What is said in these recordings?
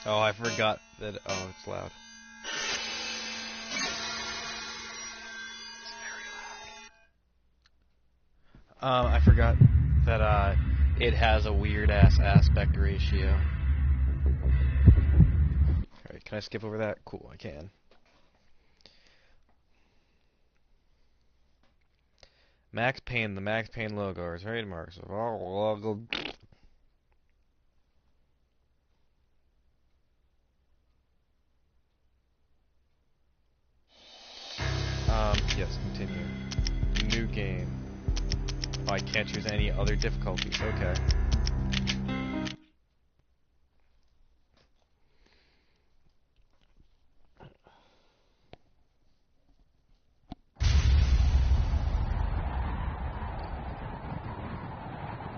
Oh, I forgot that. Oh, it's loud. I forgot that it has a weird ass aspect ratio. Alright, can I skip over that? Cool, I can. Max Payne, the Max Payne logo or trademarks of all logo. Yes, continue. New game. Oh, I can't choose any other difficulties. Okay.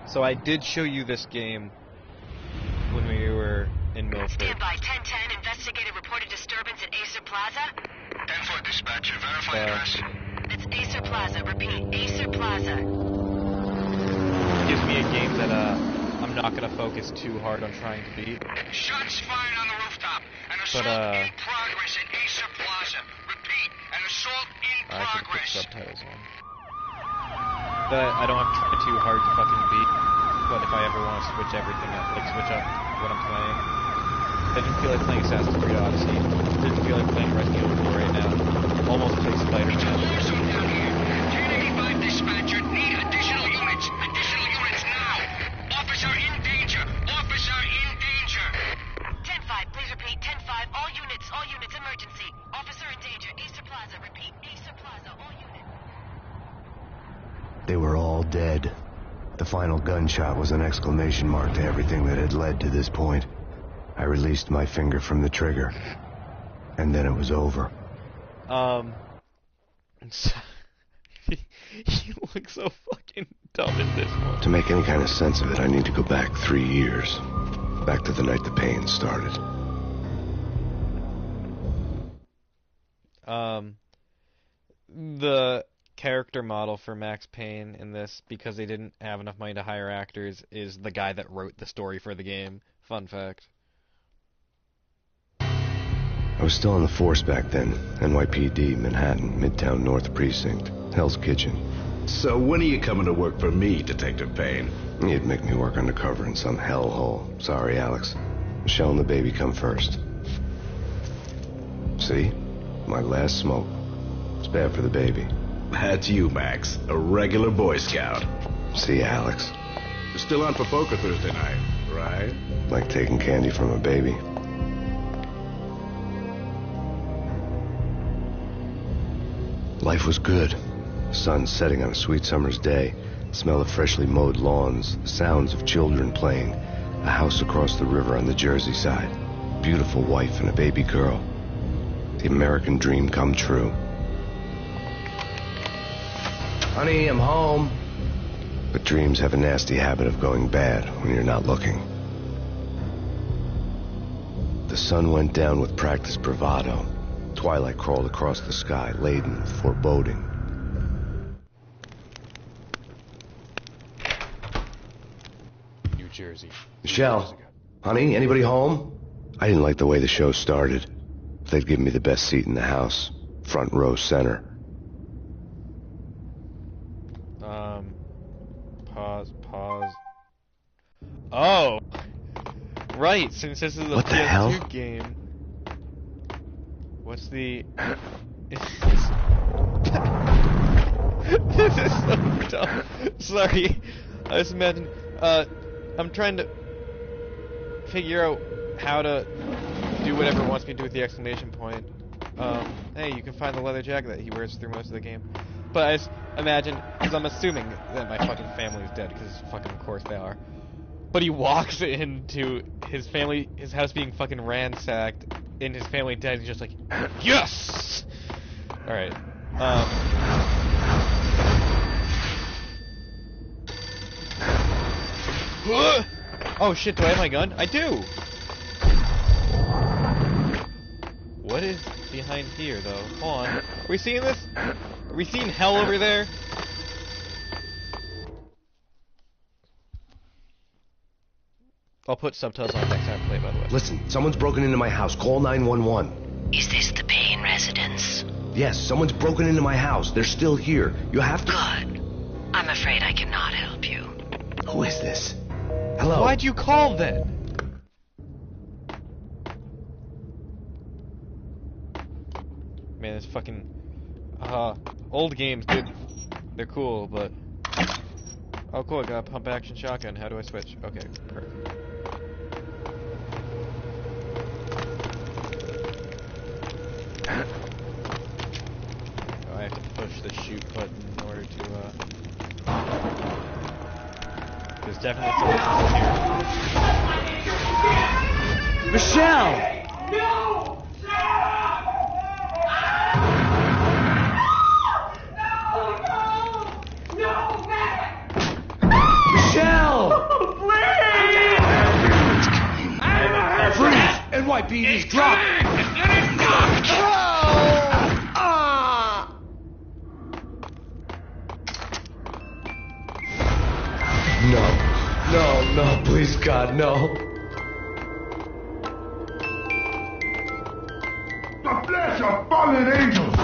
So I did show you this game when we were in Milford. Stand by 1010, investigated reported disturbance at Acer Plaza. 10-4 dispatcher, verify address. It's Acer Plaza, repeat, Acer Plaza. Gives me a game that I'm not gonna focus too hard on trying to beat. Shots fired on the rooftop. An assault in progress in Acer Plaza. Repeat, an assault in I can put progress. subtitles on. That I don't have to try too hard to fucking beat, but if I ever want to switch everything up, like switch up what I'm playing. Didn't feel like playing Assassin's Creed Odyssey. Didn't feel like playing Resident Evil 4 right now. Almost play Spider-Man. It's a war zone down here. 1085 dispatcher, need additional units. Additional units now. Officer in danger. Officer in danger. 10-5, please repeat, 10-5, all units, emergency. Officer in danger, Acer Plaza, repeat, Acer Plaza, all units. They were all dead. The final gunshot was an exclamation mark to everything that had led to this point. I released my finger from the trigger, and then it was over. You look so fucking dumb in this one. To make any kind of sense of it, I need to go back 3 years. Back to the night the Payne started. The character model for Max Payne in this, because they didn't have enough money to hire actors, is the guy that wrote the story for the game. Fun fact. I was still on the force back then. NYPD, Manhattan, Midtown North Precinct, Hell's Kitchen. So when are you coming to work for me, Detective Payne? You'd make me work undercover in some hellhole. Sorry, Alex. Michelle and the baby come first. See? My last smoke. It's bad for the baby. That's you, Max. A regular Boy Scout. See, Alex. You're still on for poker Thursday night, right? Like taking candy from a baby. Life was good. Sun setting on a sweet summer's day. The smell of freshly mowed lawns. The sounds of children playing. A house across the river on the Jersey side. Beautiful wife and a baby girl. The American dream come true. Honey, I'm home. But dreams have a nasty habit of going bad when you're not looking. The sun went down with practiced bravado. Twilight crawled across the sky, laden with foreboding. New Jersey. Michelle, honey, anybody home? I didn't like the way the show started. They'd given me the best seat in the house. Front row center. Pause. Oh! Right, since this is a What the hell? PS2 game. What's the... This is so dumb. Sorry. I just imagine... I'm trying to figure out how to do whatever it wants me to do with the exclamation point. Hey, you can find the leather jacket that he wears through most of the game. But I just imagine, because I'm assuming that my fucking family's dead, because fucking of course they are. But he walks into his house being fucking ransacked, and his family dead, and he's just like, yes! Alright. Oh shit, do I have my gun? I do! What is behind here, though? Hold on. Are we seeing this? Are we seeing hell over there? I'll put subtitles on next time I play, by the way. Listen, someone's broken into my house. Call 911. Is this the Payne residence? Yes, someone's broken into my house. They're still here. You have to... Good. I'm afraid I cannot help you. Who is this? Hello? Why'd you call then? Man, this fucking... old games, dude. They're cool, but... Oh, cool, I got a pump-action shotgun. How do I switch? Okay, perfect. Oh, I have to push the shoot button in order to, There's definitely someone here. Michelle! Michelle! Freeze! NYPD's drop! No, please God, no. The flesh of fallen angels!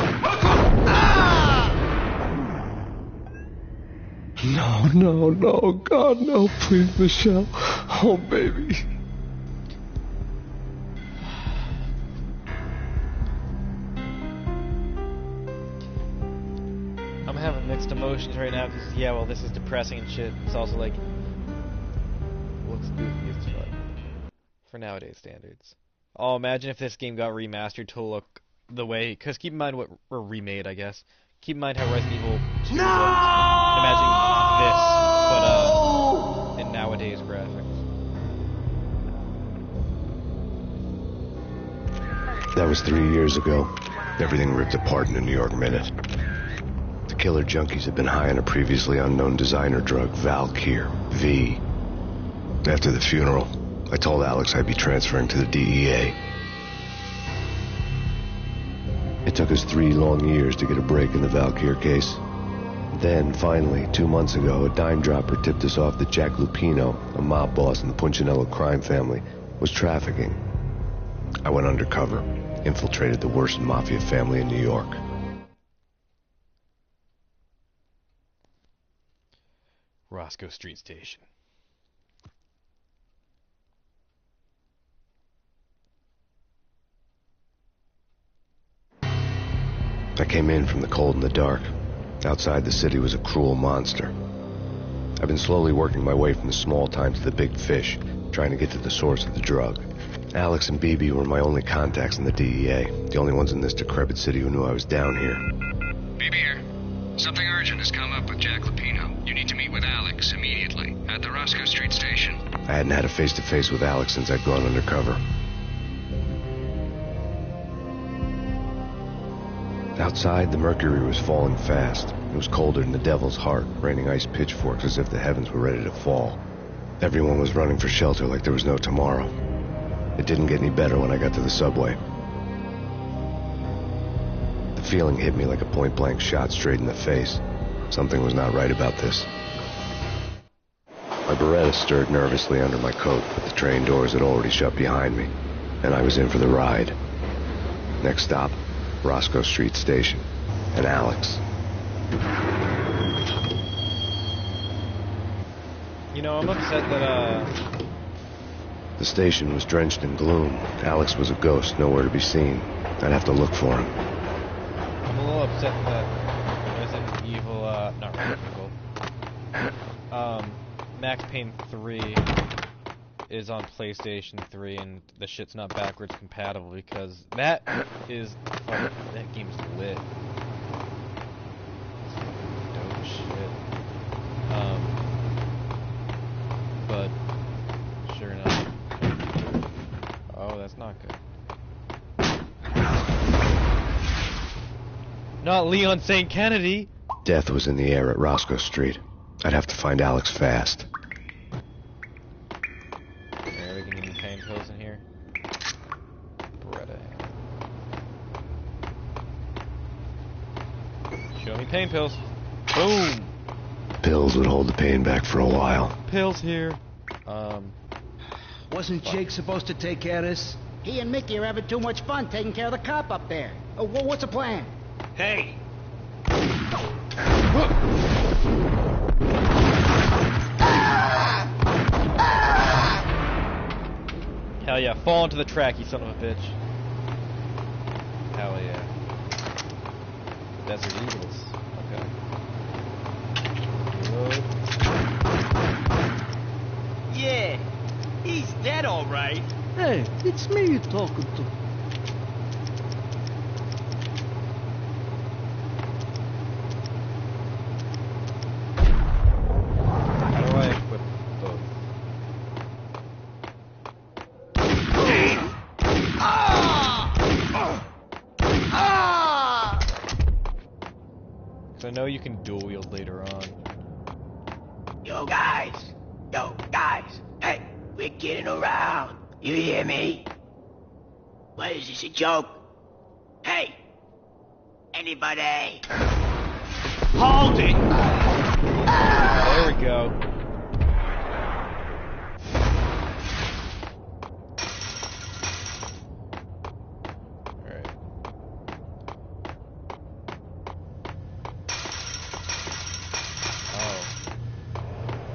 No, God, no, please, Michelle. Oh, baby. I'm having mixed emotions right now because, yeah, well, this is depressing and shit. It's also like, looks goofy as fuck for nowadays standards. Oh, imagine if this game got remastered to look the way, because keep in mind what, or remade, I guess. Keep in mind how Resident Evil 2 looked. Imagine this, but in nowadays graphics. That was 3 years ago. Everything ripped apart in a New York minute. The killer junkies had been high on a previously unknown designer drug, Valkyr, V. After the funeral, I told Alex I'd be transferring to the DEA. It took us 3 long years to get a break in the Valkyr case. Then, finally, 2 months ago, a dime dropper tipped us off that Jack Lupino, a mob boss in the Punchinello crime family, was trafficking. I went undercover, infiltrated the worst mafia family in New York. Roscoe Street Station. I came in from the cold and the dark. Outside the city was a cruel monster. I've been slowly working my way from the small time to the big fish, trying to get to the source of the drug. Alex and BB were my only contacts in the DEA, the only ones in this decrepit city who knew I was down here. BB here. Something urgent has come up with Jack Lupino. You need to meet with Alex immediately at the Roscoe Street Station. I hadn't had a face-to-face with Alex since I'd gone undercover. Outside, the mercury was falling fast. It was colder than the devil's heart, raining ice pitchforks as if the heavens were ready to fall. Everyone was running for shelter like there was no tomorrow. It didn't get any better when I got to the subway. The feeling hit me like a point-blank shot straight in the face. Something was not right about this. My Beretta stirred nervously under my coat, but the train doors had already shut behind me, and I was in for the ride. Next stop, Roscoe Street Station, and Alex. You know, I'm upset that, The station was drenched in gloom. Alex was a ghost, nowhere to be seen. I'd have to look for him. I'm a little upset that Resident Evil, not Resident Evil, Max Payne 3 is on PlayStation 3 and the shit's not backwards compatible because that is, that game's lit. It's dope shit. But, sure enough. Oh, that's not good. Not Leon St. Kennedy! Death was in the air at Roscoe Street. I'd have to find Alex fast. Are we getting any pain pills in here? Beretta. Show me pain pills. Boom! Pills would hold the pain back for a while. Pills here. Wasn't Jake supposed to take care of this? He and Mickey are having too much fun taking care of the cop up there. Oh, what's the plan? Hey, Hell yeah, fall into the track, you son of a bitch. Hell yeah. Desert Eagles. Okay. Reload. Yeah, he's dead all right. Hey, it's me you're talking to. How do I equip both? Because I know you can dual wield later on. Yo, guys. Hey, we're getting around. You hear me? What is this, a joke? Hey, anybody? Hold it! There we go. Alright.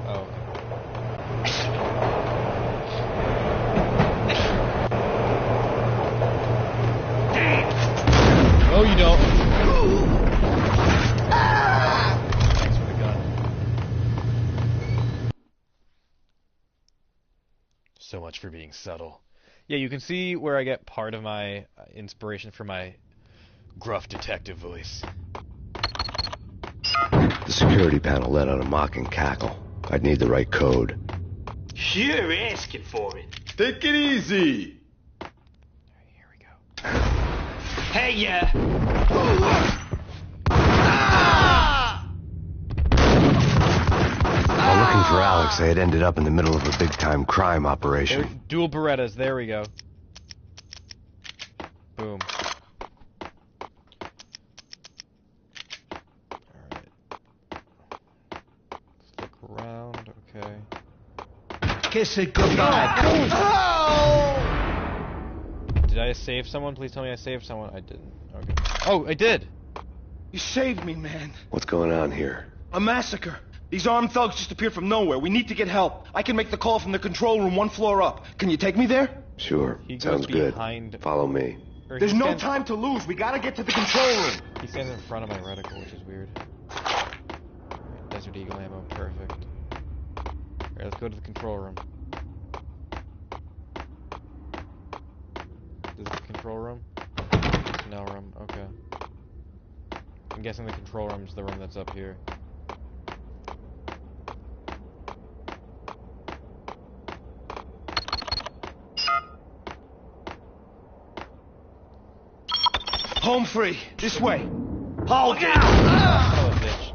Oh. No, you don't. Thanks for the gun. So much for being subtle. Yeah, you can see where I get part of my inspiration for my gruff detective voice. The security panel let out a mocking cackle. I'd need the right code. You're asking for it. Take it easy. Here we go. Hey, While looking for Alex, they had ended up in the middle of a big-time crime There, operation. dual Berettas, there we go. Boom. Alright. Let's look around, okay. Kiss it goodbye. Did I save someone? Please tell me I saved someone. I didn't. Okay. Oh, I did! You saved me, man. What's going on here? A massacre. These armed thugs just appeared from nowhere. We need to get help. I can make the call from the control room 1 floor up. Can you take me there? Sure, He goes sounds good. behind- Follow me. Or There's he no stands- time to lose. We gotta get to the control room. He stands in front of my reticle, which is weird. Desert Eagle ammo, perfect. Alright, let's go to the control room. This is the control room? Personnel room, okay. I'm guessing the control room's the room that's up here. Home free. This way. Hold it. Oh, bitch.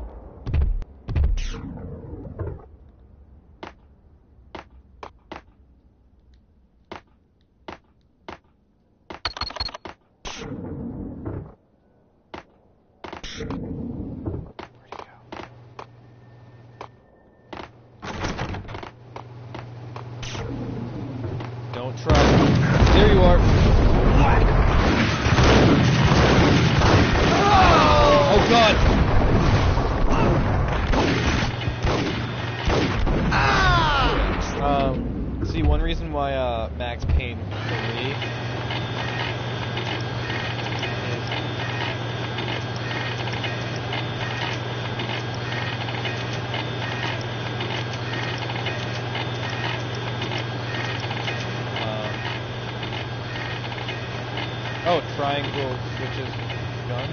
Where'd he go? Don't try. There you are. Oh god! See, one reason why Max Payne for me oh, triangle switches gun.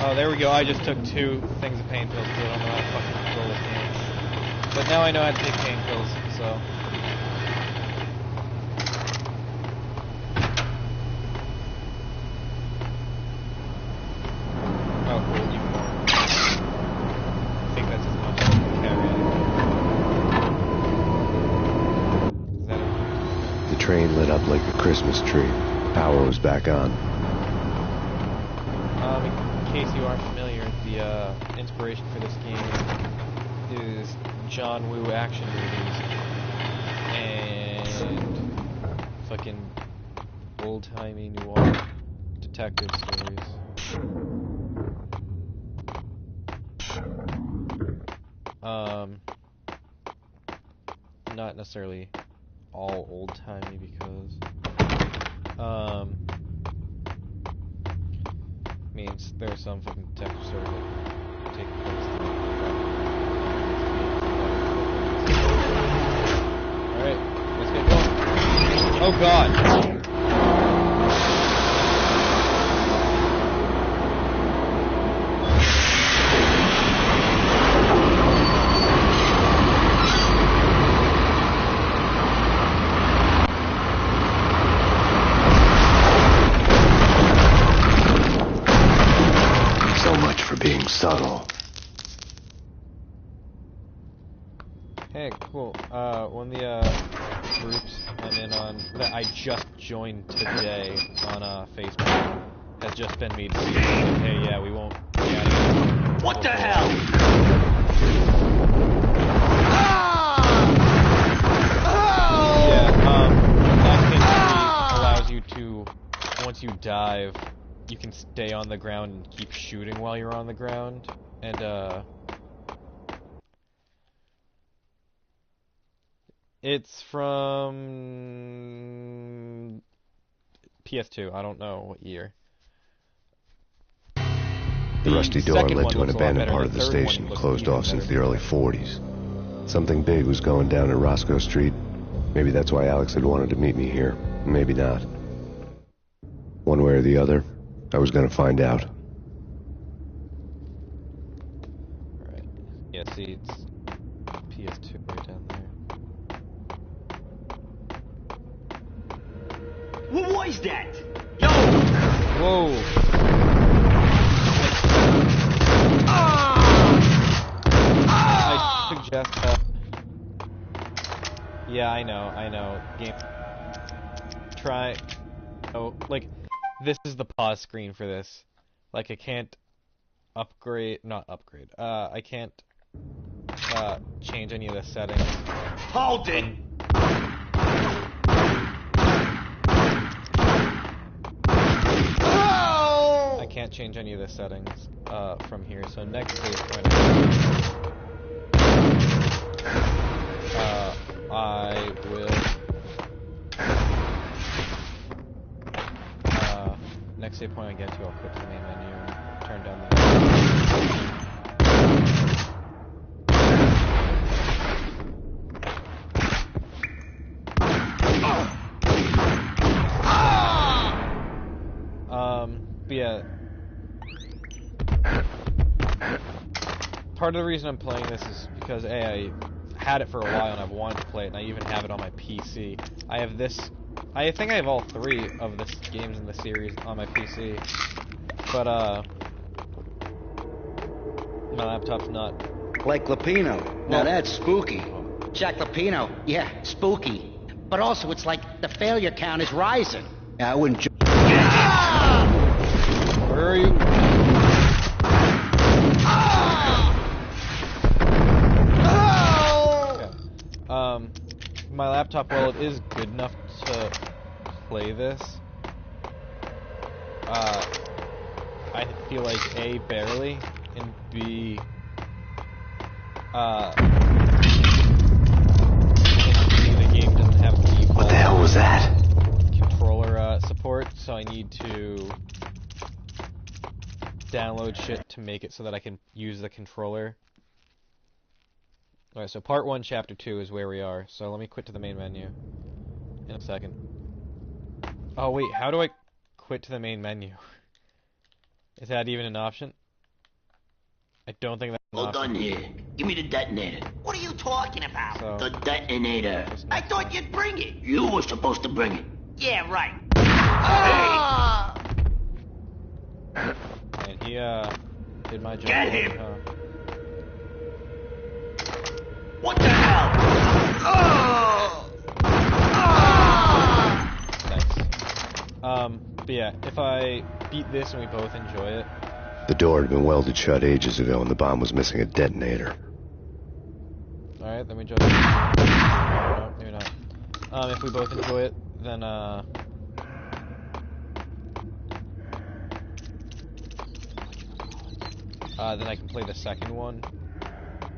Oh, there we go. I just took 2 things of pain pills, so I don't know how to fucking control this game. But now I know how to take pain pills, so. Oh, cool, even more. I think that's as much as I can carry. Is that it? The train lit up like a Christmas tree. Power was back on. In case you aren't familiar, the inspiration for this game is John Woo action movies and fucking old-timey noir detective stories. Not necessarily all old-timey because means there are some fucking detective stories that take place in Alright, let's get going. Oh god! Being subtle. Hey, cool. One of the groups I'm in on that I just joined today on Facebook has just been made to see that, hey, yeah, we won't. Yeah, what the hell? Yeah, that allows you to, once you dive, you can stay on the ground and keep shooting while you're on the ground, and it's from PS2. I don't know what year. The rusty door led to an abandoned part of the station, closed off since the early 40s. Something big was going down at Roscoe Street. Maybe that's why Alex had wanted to meet me here. Maybe not. One way or the other, I was gonna find out. Alright. Yeah, see, it's PS2 right down there. What was that? Yo! Whoa! I suggest that... Yeah, I know. Game... Try... Oh, like... This is the pause screen for this. Like, I can't not upgrade. I can't, change any of the settings. Hold it! I can't change any of the settings, from here, so next stage, I will... Next save point I get to, I'll click the main menu and turn down the... But yeah... Part of the reason I'm playing this is because, A, I had it for a while and I've wanted to play it, and I even have it on my PC. I have this... I think I have all 3 of the games in the series on my PC, but my laptop's not. Like Lapino. Now that's spooky. Jack Lapino. Yeah, spooky. But also, it's like the failure count is rising. I wouldn't. Where are you? Okay. My laptop, while it is good enough to play this, I feel like A, barely, and B, the game doesn't have the What the hell was that? Controller support, so I need to download shit to make it so that I can use the controller. Alright, so part 1, chapter 2 is where we are, so let me quit to the main menu in a second. Oh wait, how do I quit to the main menu? Is that even an option? I don't think that's an option. Hold on here. Give me the detonator. What are you talking about? So, The detonator. I thought you'd bring it. You were supposed to bring it. Yeah, right. and he, did my job. Get him! Huh? What the hell? Nice. But yeah, if I beat this and we both enjoy it... The door had been welded shut ages ago and the bomb was missing a detonator. Alright, then we just... No, maybe not. If we both enjoy it, then, then I can play the second one.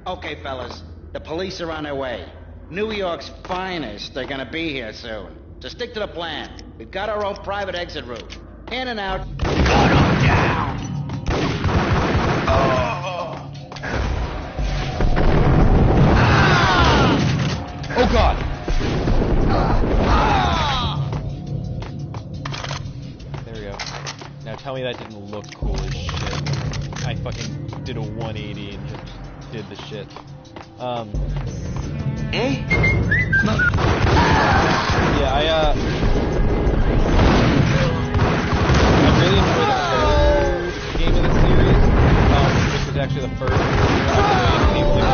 Okay, fellas. The police are on their way. New York's finest are gonna be here soon. So stick to the plan. We've got our own private exit route. In and out. Gun 'em down! Oh god! There we go. Now tell me that didn't look cool as shit. I fucking did a 180 and just did the shit. Eh? Yeah, I really enjoyed the first game of the series, which was actually the first one I played, the only one.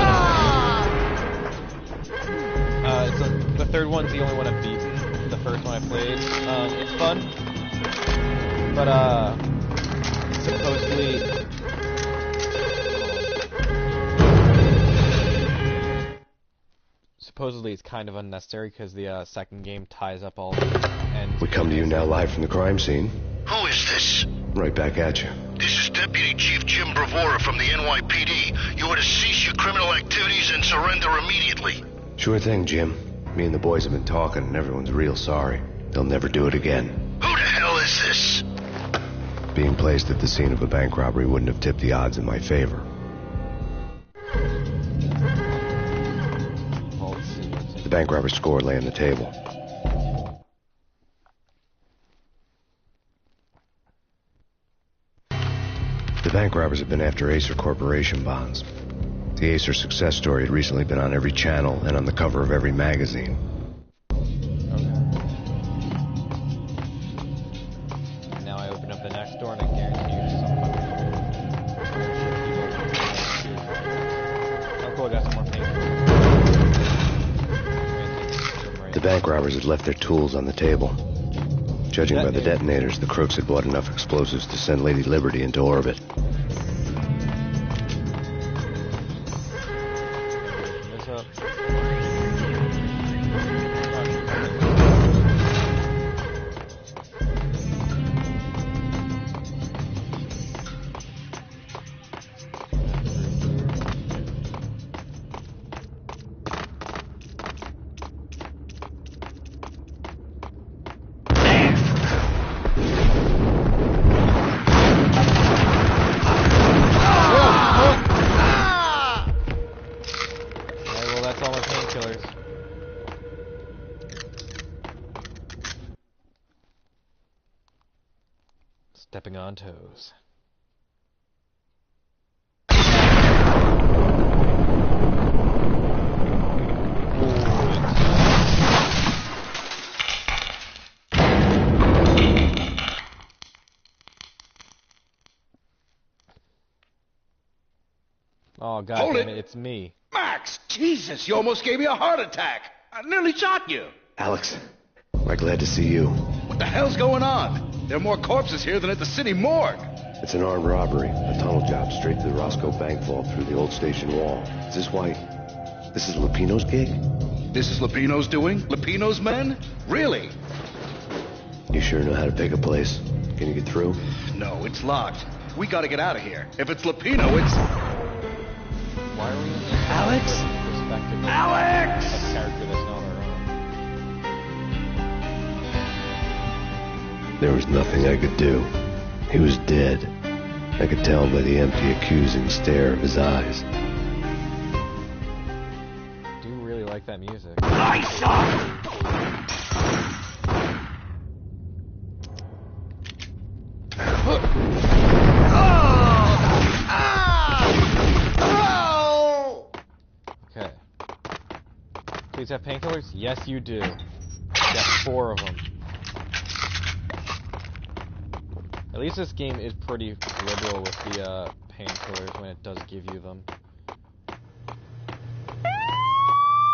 The third one's the only one I've beaten. The first one I played. It's fun, but supposedly it's kind of unnecessary because the second game ties up all the ends. We come to you now live from the crime scene. Who is this? Right back at you. This is Deputy Chief Jim Bravura from the NYPD. You are to cease your criminal activities and surrender immediately. Sure thing, Jim. Me and the boys have been talking, and everyone's real sorry. They'll never do it again. Who the hell is this? Being placed at the scene of a bank robbery wouldn't have tipped the odds in my favor. The bank robber's score lay on the table. The bank robbers have been after Acer Corporation bonds. The Acer success story had recently been on every channel and on the cover of every magazine. Now I open up the next door and I guarantee you some fucking... Oh cool, I got some more paint. The bank robbers had left their tools on the table. Judging by the detonators, the crooks had bought enough explosives to send Lady Liberty into orbit. Stepping on toes. Oh god damn it, it's me. Max! Jesus, you almost gave me a heart attack! I nearly shot you! Alex, we're glad to see you. What the hell's going on? There are more corpses here than at the city morgue. It's an armed robbery, a tunnel job straight to the Roscoe Bank vault through the old station wall. Is this why... this is Lupino's gig? This is Lupino's doing? Lupino's men? Really? You sure know how to pick a place? Can you get through? No, it's locked. We gotta get out of here. If it's Lupino, it's... Why are we in Alex? Perspective of Alex! A character that's not our own. There was nothing I could do. He was dead. I could tell by the empty, accusing stare of his eyes. I do really like that music. Nice shot! Okay. Please have painkillers? Yes, you do. Got 4 of them. At least this game is pretty liberal with the painkillers when it does give you them.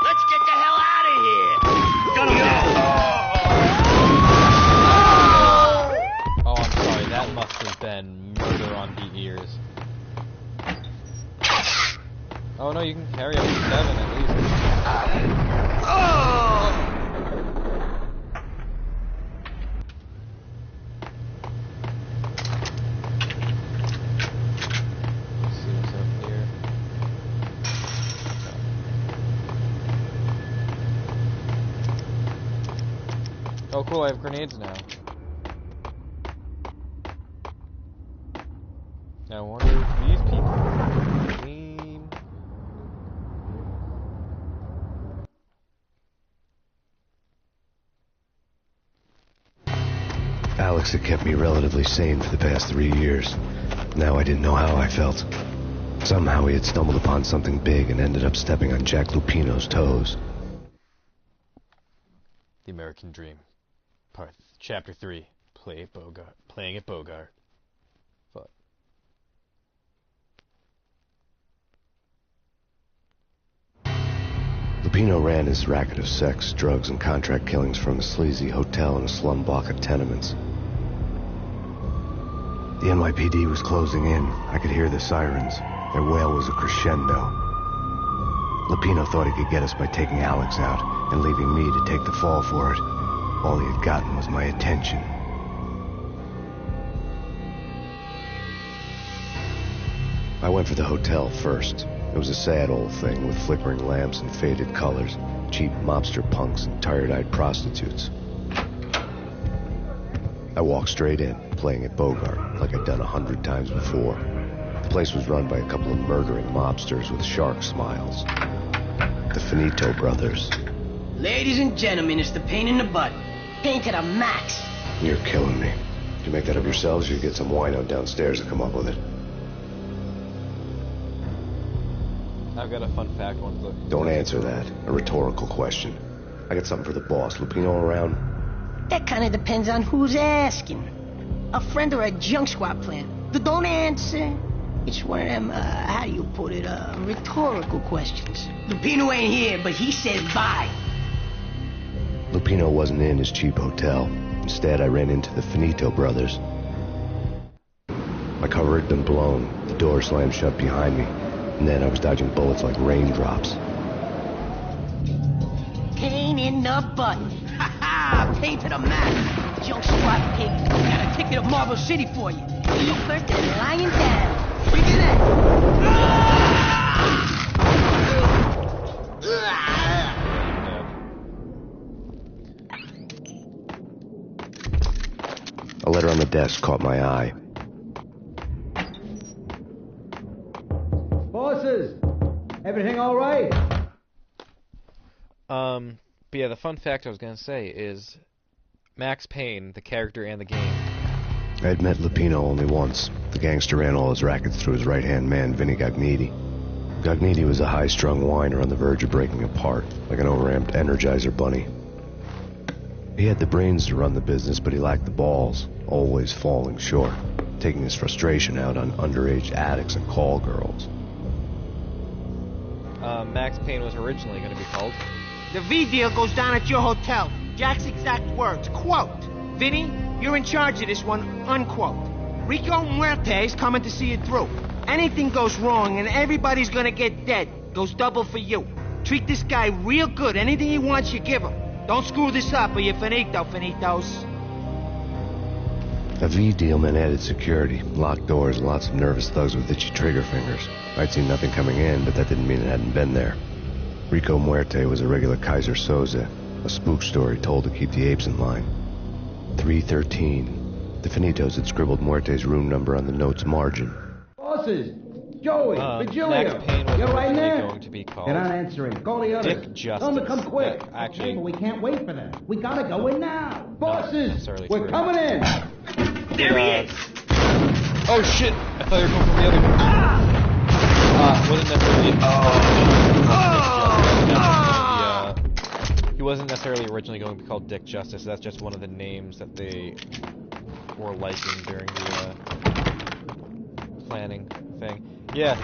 Let's get the hell out of here! Gonna go! Oh, I'm sorry. That must have been murder on the ears. Oh no, you can carry up to 7 at least. See what's up here. Oh cool, I have grenades now. Now I wonder if these people clean. Alex had kept me relatively sane for the past 3 years. Now I didn't know how I felt. Somehow he had stumbled upon something big and ended up stepping on Jack Lupino's toes. The American Dream. Chapter 3. Playing at Bogart. Fuck. Lupino ran his racket of sex, drugs, and contract killings from a sleazy hotel in a slum block of tenements. The NYPD was closing in. I could hear the sirens. Their wail was a crescendo. Lupino thought he could get us by taking Alex out and leaving me to take the fall for it. All he had gotten was my attention. I went for the hotel first. It was a sad old thing with flickering lamps and faded colors, cheap mobster punks and tired-eyed prostitutes. I walked straight in, playing at Bogart, like I'd done 100 times before. The place was run by a couple of murdering mobsters with shark smiles. The Finito brothers. Ladies and gentlemen, it's the Payne in the butt. Payne to the max. You're killing me. Did you make that up yourselves, or you get some wino downstairs to come up with it? I've got a fun fact I want to look. Don't answer that. A rhetorical question. I got something for the boss. Lupino around? That kind of depends on who's asking. A friend or a junk squad plan. Don't answer. It's one of them, how do you put it, rhetorical questions. Lupino ain't here, but he says bye. Lupino wasn't in his cheap hotel. Instead, I ran into the Finito brothers. My cover had been blown. The door slammed shut behind me. And then I was dodging bullets like raindrops. Payne in the butt. Ha ha! Payne to the max. Junk squad pig. Got a ticket to Marble City for you. You first and lying down. Bring it in. A letter on the desk caught my eye. Bosses, everything all right? But yeah, the fun fact I was gonna say is Max Payne, the character and the game. I had met Lupino only once. The gangster ran all his rackets through his right-hand man, Vinny Gagniti. Gagniti was a high-strung whiner on the verge of breaking apart, like an overamped Energizer bunny. He had the brains to run the business, but he lacked the balls, always falling short, taking his frustration out on underage addicts and call girls. Max Payne was originally going to be called. The V deal goes down at your hotel. Jack's exact words, quote, Vinny, you're in charge of this one, unquote. Rico Muerte's coming to see it through. Anything goes wrong and everybody's gonna get dead. Goes double for you. Treat this guy real good. Anything he wants, you give him. Don't screw this up or you're finito, finitos. A V deal meant added security, locked doors, and lots of nervous thugs with itchy trigger fingers. I'd seen nothing coming in, but that didn't mean it hadn't been there. Rico Muerte was a regular Kaiser Soze, a spook story told to keep the apes in line. 313. The Finitos had scribbled Muerte's room number on the note's margin. Bosses, Joey, Virgilio, Max Payne was you're right originally there. going to be called They're not answering. Call the others. Dick Justice. Tell them to come quick. But actually, But we can't wait for them. We gotta go in now. Bosses, necessarily we're true. coming in. There he is! Oh shit! I thought you were coming from the other one. Wasn't necessarily. He wasn't necessarily originally going to be called Dick Justice. That's just one of the names that they were liking during the planning thing. Yeah.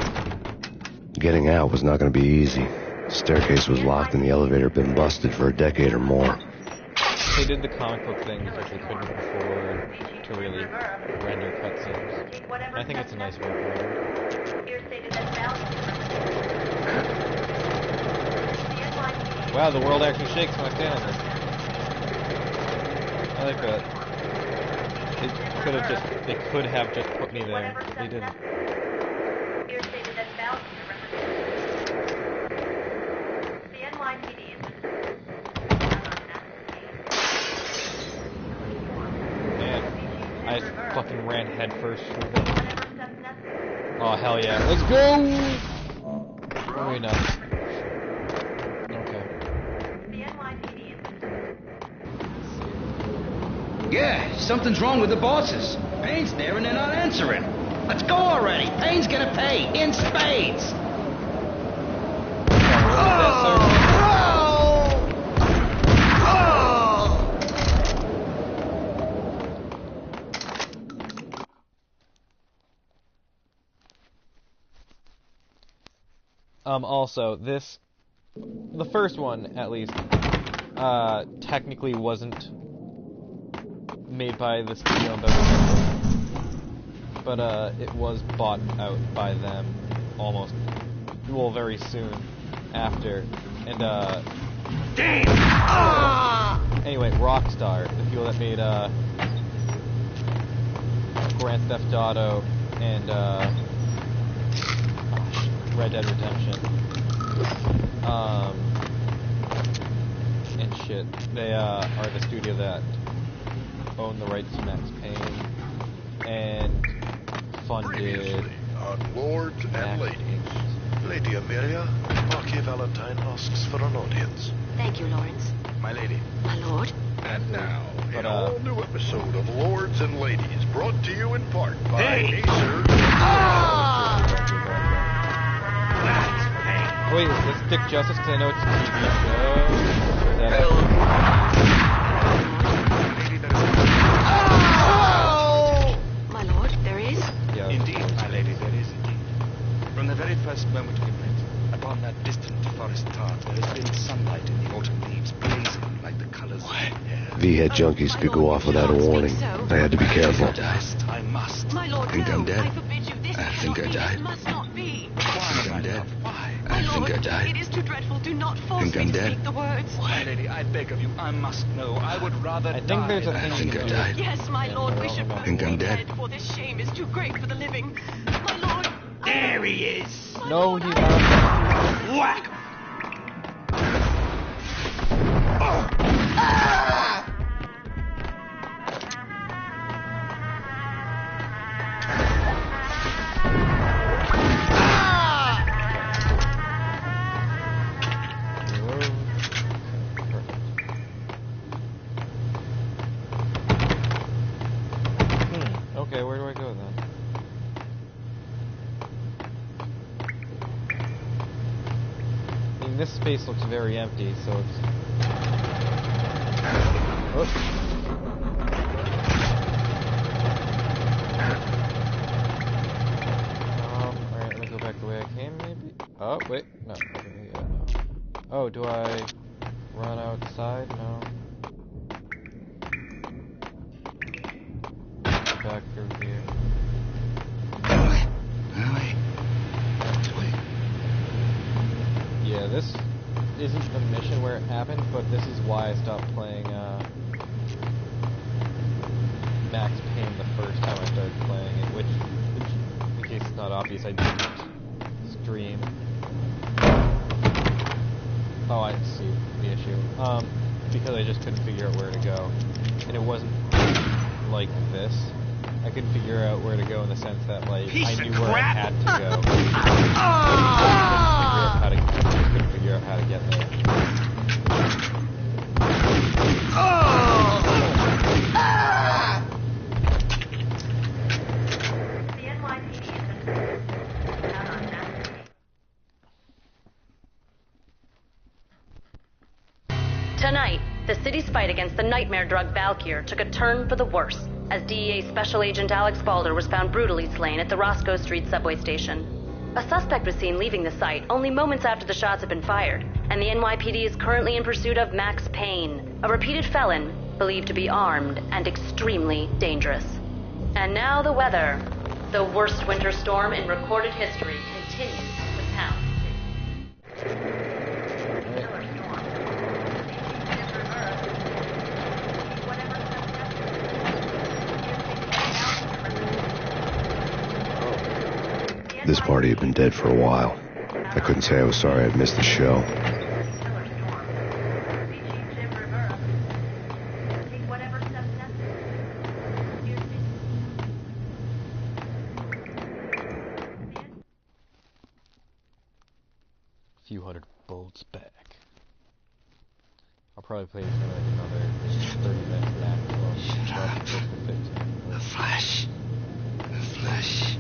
Getting out was not going to be easy. The staircase was locked and the elevator had been busted for a decade or more. They did the comic book thing because they couldn't afford to really render cutscenes. I think it's a nice workaround. Wow, the world actually shakes when I stand on this. I like that. They could have just put me there, but they didn't. The NYPD is Man, I just fucking ran headfirst through them. Oh, hell yeah. Let's go! Very nice. Okay. Yeah, something's wrong with the bosses. Payne's there and they're not answering. Let's go already. Payne's gonna pay in spades. Also, the first one, at least, technically wasn't made by the studio in Beverly, but, it was bought out by them almost, well, very soon after, and, Damn! Anyway, Rockstar, the people that made, Grand Theft Auto and, Red Dead Redemption, and shit. They are the studio that own the rights to Max Payne and funded Previously on Lords and Ladies. Lady Amelia, Marquis Valentine asks for an audience. Thank you, Lawrence. My lady. My lord? And now, an all-new episode of Lords and Ladies, brought to you in part by Acer. Wait, is this Dick Justice? Because I know it's a TV show. Is that My lord, there is? Yeah. Indeed, my lady, there is indeed. From the very first moment we met, upon that distant forest top, there has been sunlight in the autumn leaves blazing like the colors of the air. V-head junkies could go off without a warning. I had to be careful. I must. My lord, Think I'm dead? I forbid you. This I think I died. must not be. Think I'm dead? Why? I think I died. It is too dreadful. Do not force Think me I'm to dead? speak the words. My lady, I beg of you, I must know. I would rather I think there's a die thing I think you I can do. died. Yes, my lord, we should both Think I'm be dead? for this shame is too great for the living. My lord, There he is! No, he's not. Whack! Okay, where do I go then? I mean, this space looks very empty, so it's... Oops. Alright, let me go back the way I came, maybe? Oh, wait, no. Okay, yeah, no. Oh, do I run outside? No. Back through here. Yeah, this isn't the mission where it happened, but this is why I stopped playing Max Payne the first time I started playing it, which in case it's not obvious, I didn't stream. Oh, I see the issue. Because I just couldn't figure out where to go. And it wasn't like this. I couldn't figure out where to go in the sense that, like, I knew where I had to go. I just couldn't figure out how to get there. Tonight, the city's fight against the nightmare drug Valkyr took a turn for the worse, as DEA Special Agent Alex Balder was found brutally slain at the Roscoe Street subway station. A suspect was seen leaving the site only moments after the shots had been fired, and the NYPD is currently in pursuit of Max Payne, a repeated felon believed to be armed and extremely dangerous. And now the weather. The worst winter storm in recorded history continues to pound. This party had been dead for a while. I couldn't say I was sorry I'd missed the show. Few hundred bolts back. I'll probably play this for like another 30 minutes back. Shut up. The flesh. The flesh.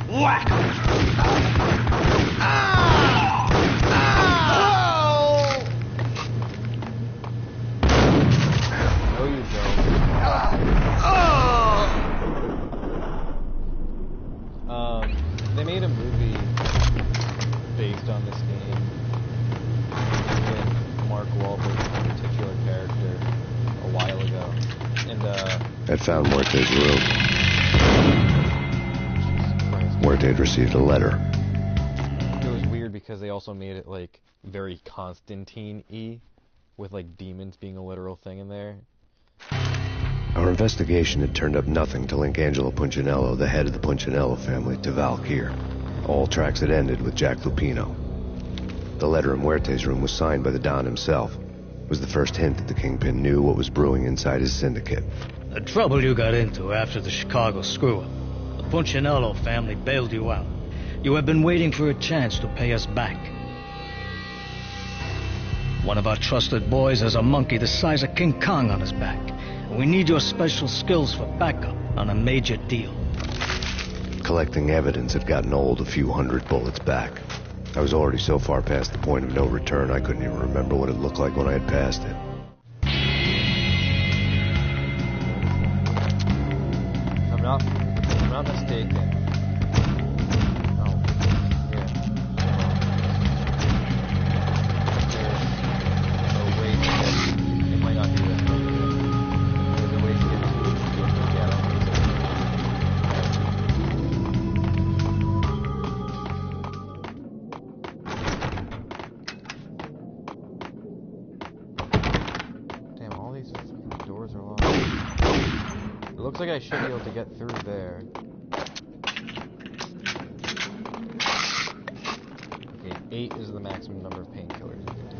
Whack! No, you don't. They made a movie based on this game with Mark Wahlberg's titular character a while ago, and I'd found Muerte's room. Muerte had received a letter. It was weird because they also made it like very Constantine-y, with like demons being a literal thing in there. Our investigation had turned up nothing to link Angelo Punchinello, the head of the Punchinello family, to Valkyr. All tracks had ended with Jack Lupino. The letter in Muerte's room was signed by the Don himself. It was the first hint that the Kingpin knew what was brewing inside his syndicate. The trouble you got into after the Chicago screw-up. The Punchinello family bailed you out. You have been waiting for a chance to pay us back. One of our trusted boys has a monkey the size of King Kong on his back. We need your special skills for backup on a major deal. Collecting evidence had gotten old a few hundred bullets back. I was already so far past the point of no return I couldn't even remember what it looked like when I had passed it. If I'm not mistaken. Oh, yeah. There's a way to get. It might not be this way. There's a way to get to Damn, all these doors are locked. It looks like I should be able to get through there. Okay, 8 is the maximum number of painkillers you can take.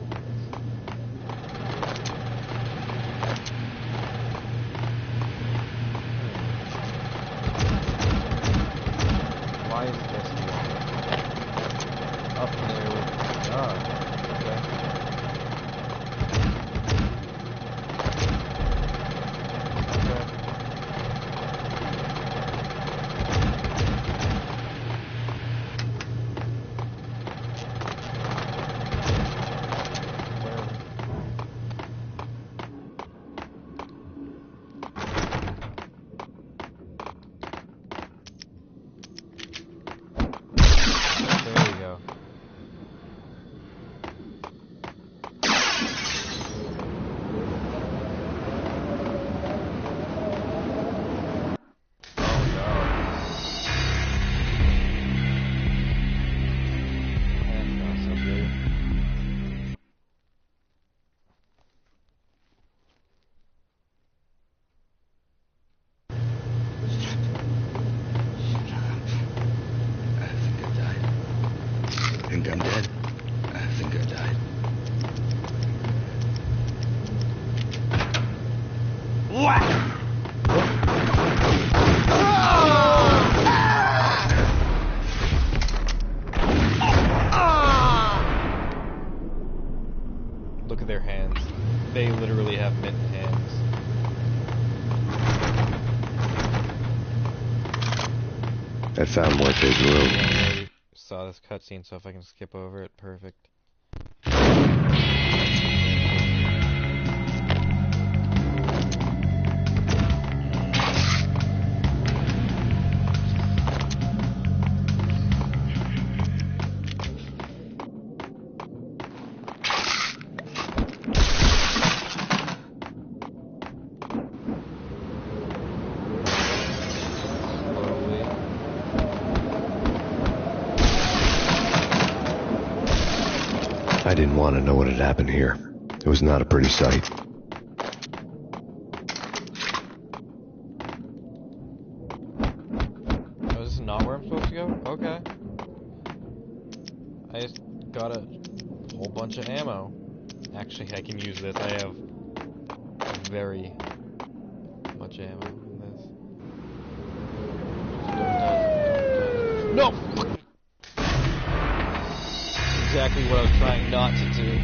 Why is this one up there with... okay. I'm dead. I think I died. Whack! Look at their hands. They literally have mint hands. I found Muerte's room. I saw this cutscene, so if I can skip over it, perfect. I didn't want to know what had happened here. It was not a pretty sight. not where I'm supposed to go? Okay. I just got a whole bunch of ammo. Actually, I can use this. I have very much ammo in this. No! Exactly what I was trying not to do.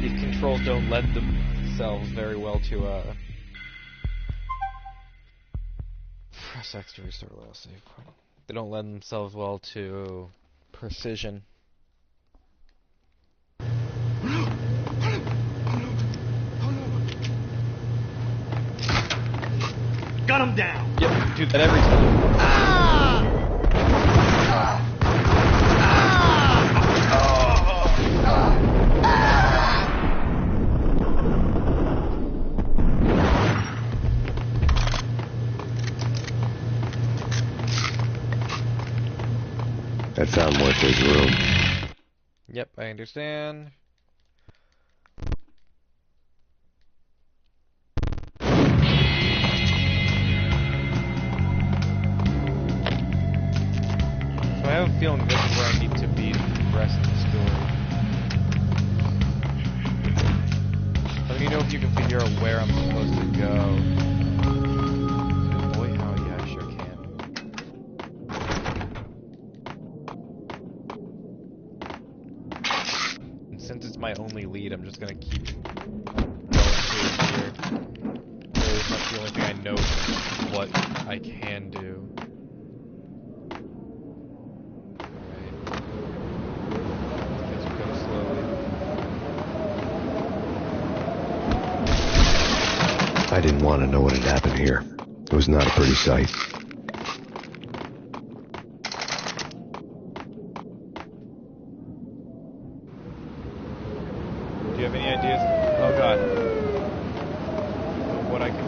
These controls don't lend themselves very well to, press X to restore the last save point. They don't lend themselves well to precision. Gun him down! Yep, do that every time. I found Muerte's room. Yep, I understand. So I have a feeling this is where I need to be for the rest of the story. Let me know if you can figure out where I'm supposed to go. Boy, how yeah, I sure can. And since it's my only lead, I'm just gonna keep going through here. Really, that's the only thing I know what I can do. I didn't want to know what had happened here. It was not a pretty sight. Do you have any ideas? Oh god. What I can do?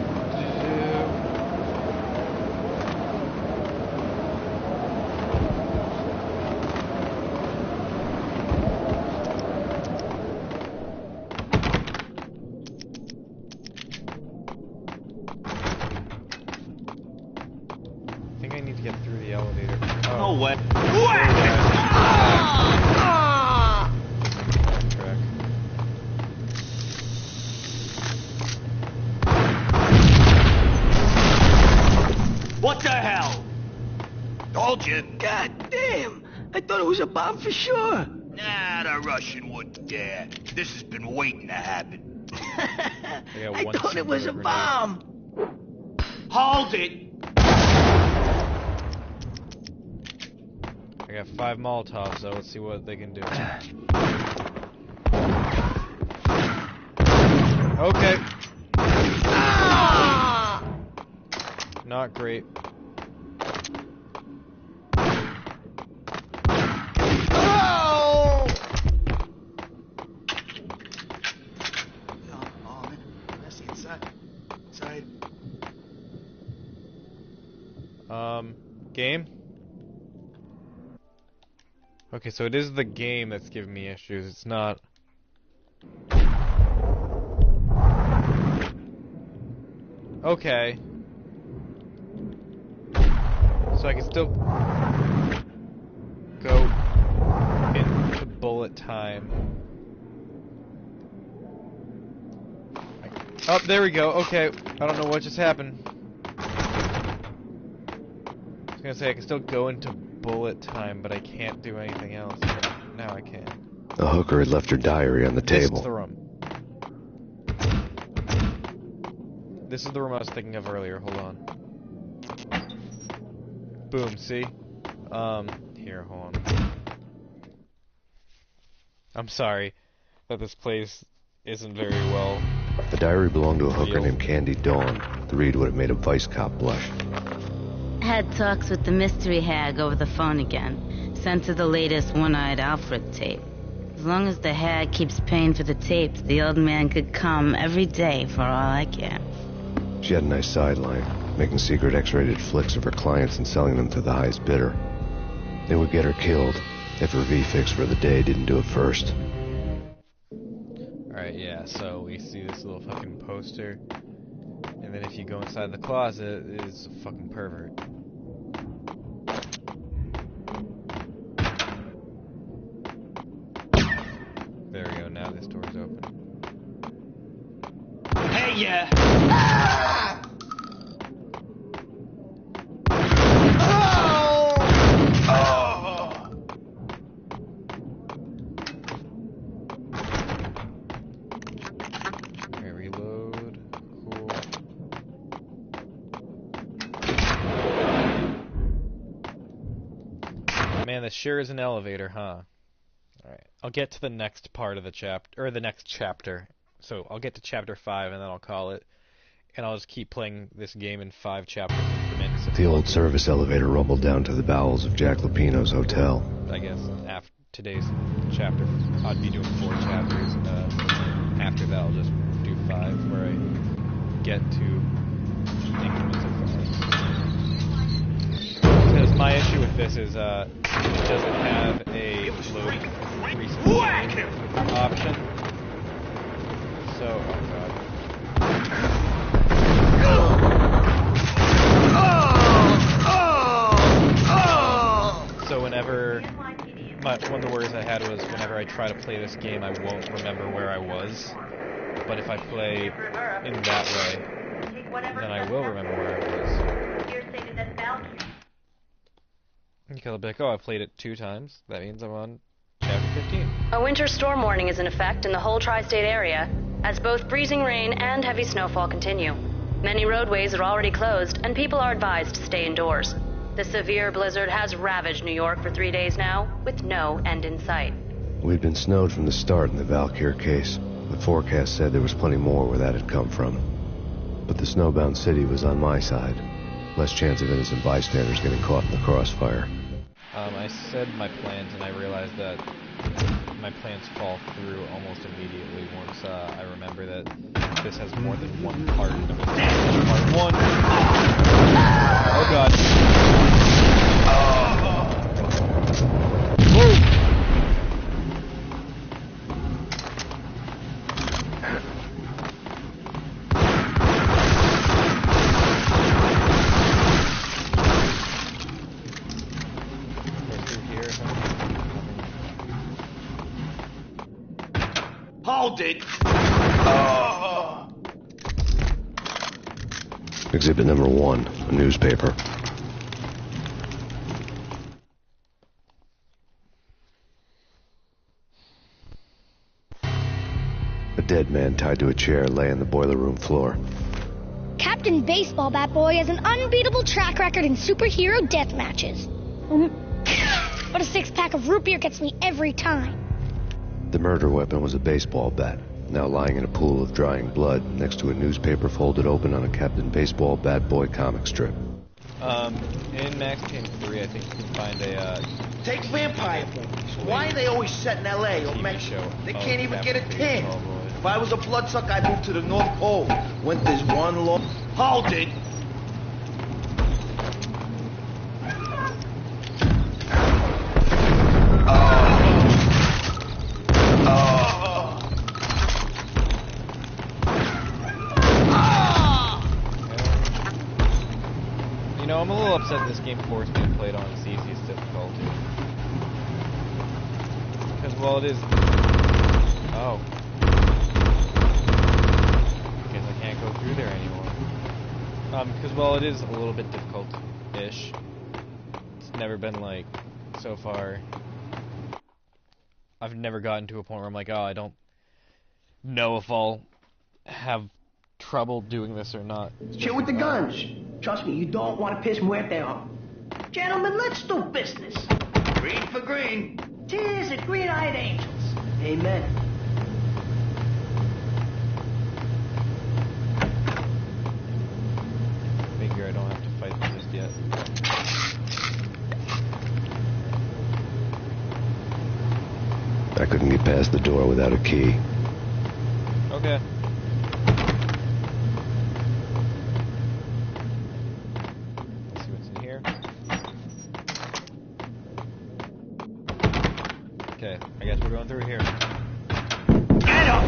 I think I need to get through the elevator. Oh. No way. Track. What the hell? Told you. God damn! I thought it was a bomb for sure. Nah, the Russian wouldn't dare. This has been waiting to happen. I thought it was a bomb. Hold it! I got 5 Molotovs, so let's see what they can do. Okay. Ah! Not great. Oh! Let's see inside. Inside. Game? Okay, so it is the game that's giving me issues. It's not... Okay. So I can still go into bullet time. Oh, there we go. Okay. I don't know what just happened. I was gonna say I can still go into bullet time, but I can't do anything else. But now I can. The hooker had left her diary on the This table. is the room. This is the room I was thinking of earlier. Hold on. Boom, see? Here, hold on. I'm sorry that this place isn't very well. The diary belonged to a hooker named Candy Dawn. The read would have made a vice cop blush. Had talks with the mystery hag over the phone again. Sent her the latest one-eyed Alfred tape. As long as the hag keeps paying for the tapes, the old man could come every day for all I care. She had a nice sideline, making secret X-rated flicks of her clients and selling them to the highest bidder. They would get her killed if her V-fix for the day didn't do it first. Alright, yeah, so we see this little fucking poster. And then if you go inside the closet, it's a fucking pervert. got ya! Okay, reload. Cool. Man, this sure is an elevator, huh? Alright, I'll get to the next part of the chapter, or the next chapter. So I'll get to chapter 5 and then I'll call it. And I'll just keep playing this game in 5 chapter increments. The old service elevator rumbled down to the bowels of Jack Lupino's hotel. I guess after today's chapter, I'd be doing 4 chapters. After that, I'll just do 5, where I get to increments of 5. Because my issue with this is, it doesn't have a load recent option. So, oh god. So whenever, one of the worries I had was whenever I try to play this game, I won't remember where I was. But if I play in that way, then I will remember where I was. Because I'll be like, oh, I played it 2 times. That means I'm on chapter 15. A winter storm warning is in effect in the whole tri-state area, as both freezing rain and heavy snowfall continue. Many roadways are already closed, and people are advised to stay indoors. The severe blizzard has ravaged New York for 3 days now, with no end in sight. We'd been snowed from the start in the Valkyr case. The forecast said there was plenty more where that had come from. But the snowbound city was on my side. Less chance of innocent bystanders getting caught in the crossfire. I said my plans, and I realized that my plans fall through almost immediately once I remember that this has more than one part. Part 1. Oh god. Whoa! Hold it! Exhibit number 1, a newspaper. A dead man tied to a chair lay on the boiler room floor. Captain Baseball Bat Boy has an unbeatable track record in superhero death matches. But a 6-pack of root beer gets me every time. The murder weapon was a baseball bat, now lying in a pool of drying blood next to a newspaper folded open on a Captain Baseball Bat Boy comic strip. In Max Payne 3, I think you can find a, Take vampire movies. Why are they always set in L.A. or Mexico? They can't even get a tan. If I was a bloodsucker, I'd move to the North Pole. Winter's one long... Hold it! You know, I'm a little upset this game forced me to play it on its easiest difficulty. Because, well, it is... Oh. Guess I can't go through there anymore. Because, well, it is a little bit difficult-ish. It's never been, like, so far... I've never gotten to a point where I'm like, oh, I don't know if I'll have trouble doing this or not. Chill with the guns. Trust me, you don't want to piss Muerte off. Gentlemen, let's do business. Green for green. Tis the green-eyed angels. Amen. Figure I don't have to fight them just yet. I couldn't get past the door without a key. Okay. Let's see what's in here. Okay, I guess we're going through here. Get him!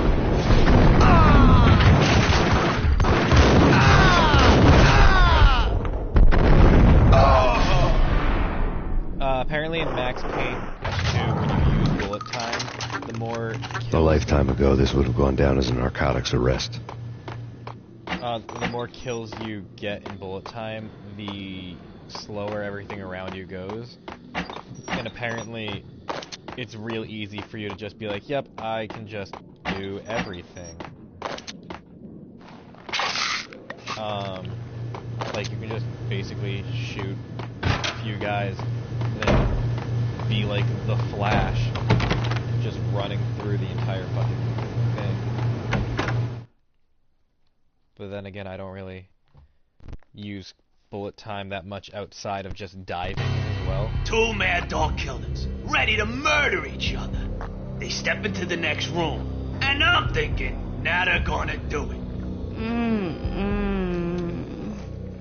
Apparently in Max Payne 2, when you use bullet time, the more... A lifetime ago, this would have gone down as a narcotics arrest. the more kills you get in bullet time, the slower everything around you goes. And apparently, it's real easy for you to just be like, yep, I can just do everything. Like, you can just basically shoot a few guys, and then be like the Flash, just running through the entire fucking thing. But then again, I don't really use bullet time that much outside of just diving as well. Two mad dog killers, ready to murder each other. They step into the next room, and I'm thinking, now they're gonna do it.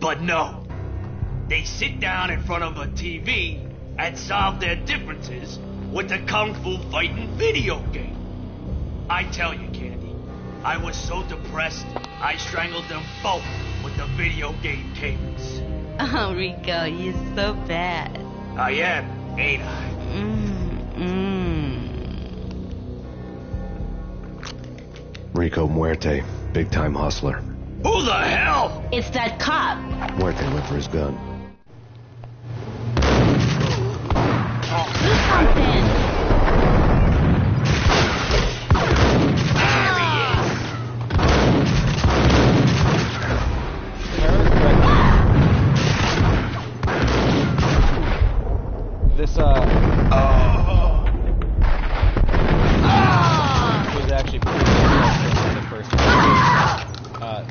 But no. They sit down in front of a TV and solve their differences with a kung fu fighting video game. I tell you, Candy, I was so depressed, I strangled them both with the video game cables. Oh, Rico, you're so bad. I am, ain't I? Rico Muerte, big-time hustler. Who the hell? It's that cop. Muerte went for his gun. Do something. This, was actually pretty difficult in the first time.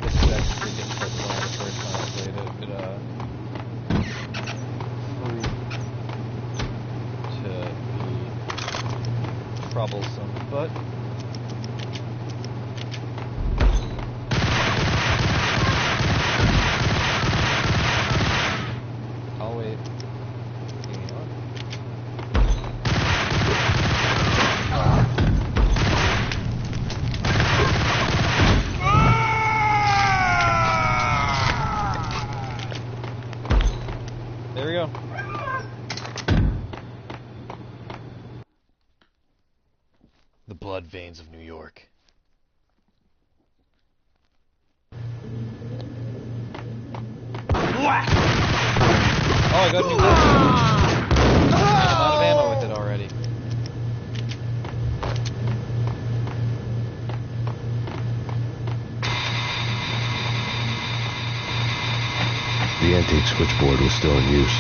This is actually pretty difficult the first time I played it. It, proved to be troublesome, but... I'll wait. There we go. The blood veins of New York. Whack! Oh, I got a new gun. I'm out of ammo with it already. The antique switchboard was still in use.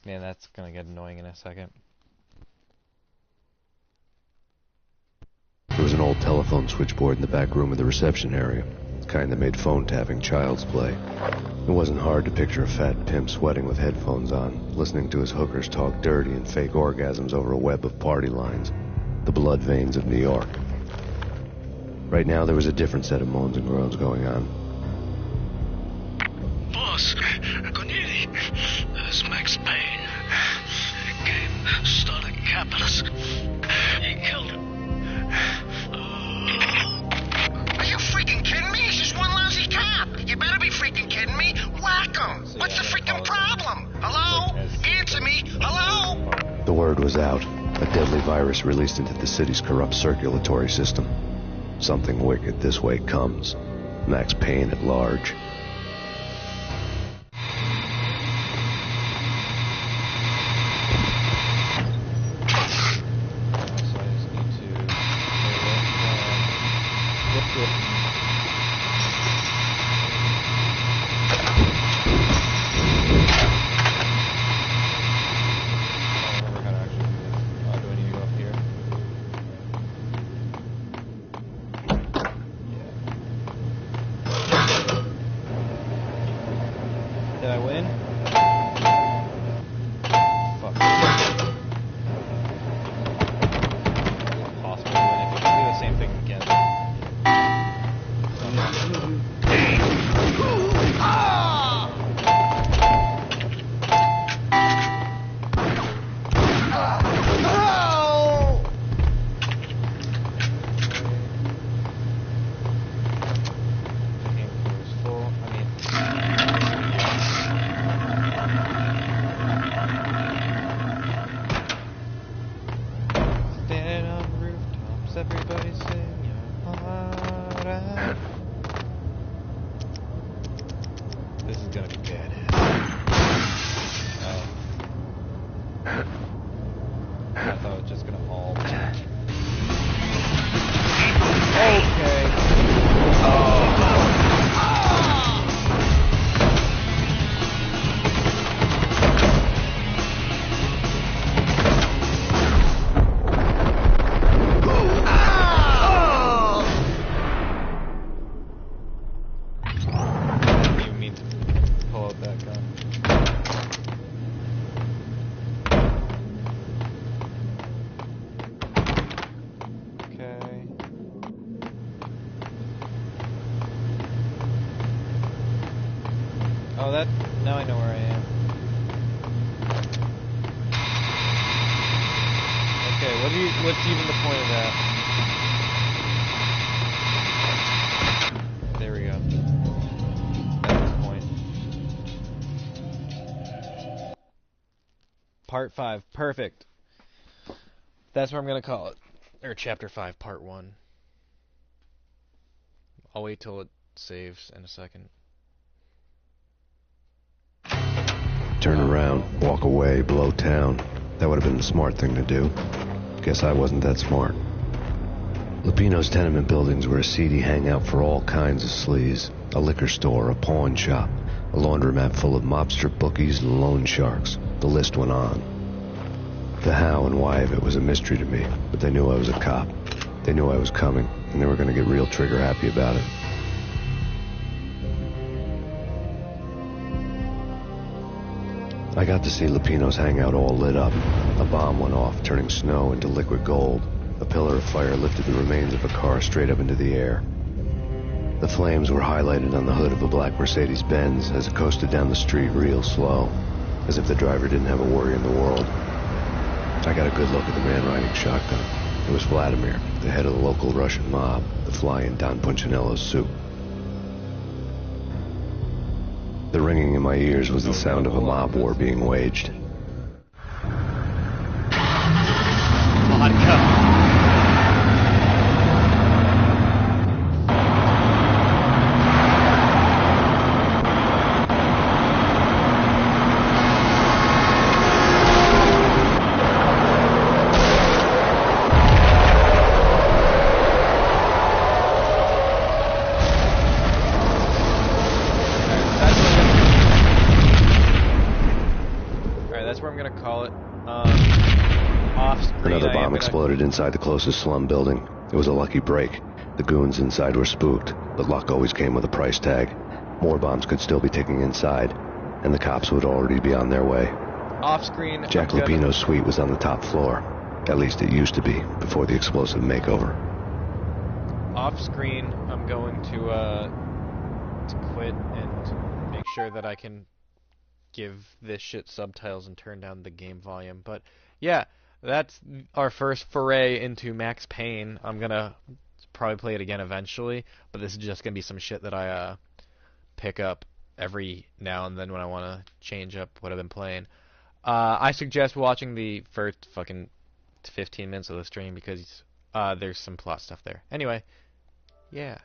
Man, that's gonna get annoying in a second. There was an old telephone switchboard in the back room of the reception area. The kind that made phone tapping child's play. It wasn't hard to picture a fat pimp sweating with headphones on, listening to his hookers talk dirty and fake orgasms over a web of party lines. The blood veins of New York. Right now, there was a different set of moans and groans going on. Boss, Cornelia, this is Max Payne. Game started capitalist. He killed him. Are you freaking kidding me? He's just one lousy cop. You better be freaking kidding me. Whack him. What's the freaking problem? Hello? Answer me. Hello? The word was out. A deadly virus released into the city's corrupt circulatory system. Something wicked this way comes. Max Payne at large. Did I win? Fuck. Possible to win if you can do the same thing again. Oh, that... Now I know where I am. Okay, what's even the point of that? There we go. That's the point. Part 5. Perfect. That's what I'm gonna call it. Or Chapter 5, Part 1. I'll wait till it saves in a second. Turn around, walk away, blow town. That would have been the smart thing to do. Guess I wasn't that smart. Lupino's tenement buildings were a seedy hangout for all kinds of sleaze. A liquor store, a pawn shop, a laundromat full of mobster bookies and loan sharks. The list went on. The how and why of it was a mystery to me, but they knew I was a cop. They knew I was coming, and they were going to get real trigger happy about it. I got to see Lupino's hangout all lit up. A bomb went off, turning snow into liquid gold. A pillar of fire lifted the remains of a car straight up into the air. The flames were highlighted on the hood of a black Mercedes-Benz as it coasted down the street real slow, as if the driver didn't have a worry in the world. I got a good look at the man riding shotgun. It was Vladimir, the head of the local Russian mob, the fly in Don Punchinello's soup. The ringing in my ears was the sound of a mob war being waged. Vodka. Another bomb exploded inside the closest slum building. It was a lucky break. The goons inside were spooked, but luck always came with a price tag. More bombs could still be ticking inside, and the cops would already be on their way. Off-screen... Jack Lupino's suite was on the top floor. At least it used to be, before the explosive makeover. Off-screen, I'm going to quit and make sure that I can give this shit subtitles and turn down the game volume. But, yeah... That's our first foray into Max Payne. I'm gonna probably play it again eventually, but this is just gonna be some shit that I pick up every now and then when I want to change up what I've been playing. I suggest watching the first fucking 15 minutes of the stream because there's some plot stuff there. Anyway, yeah.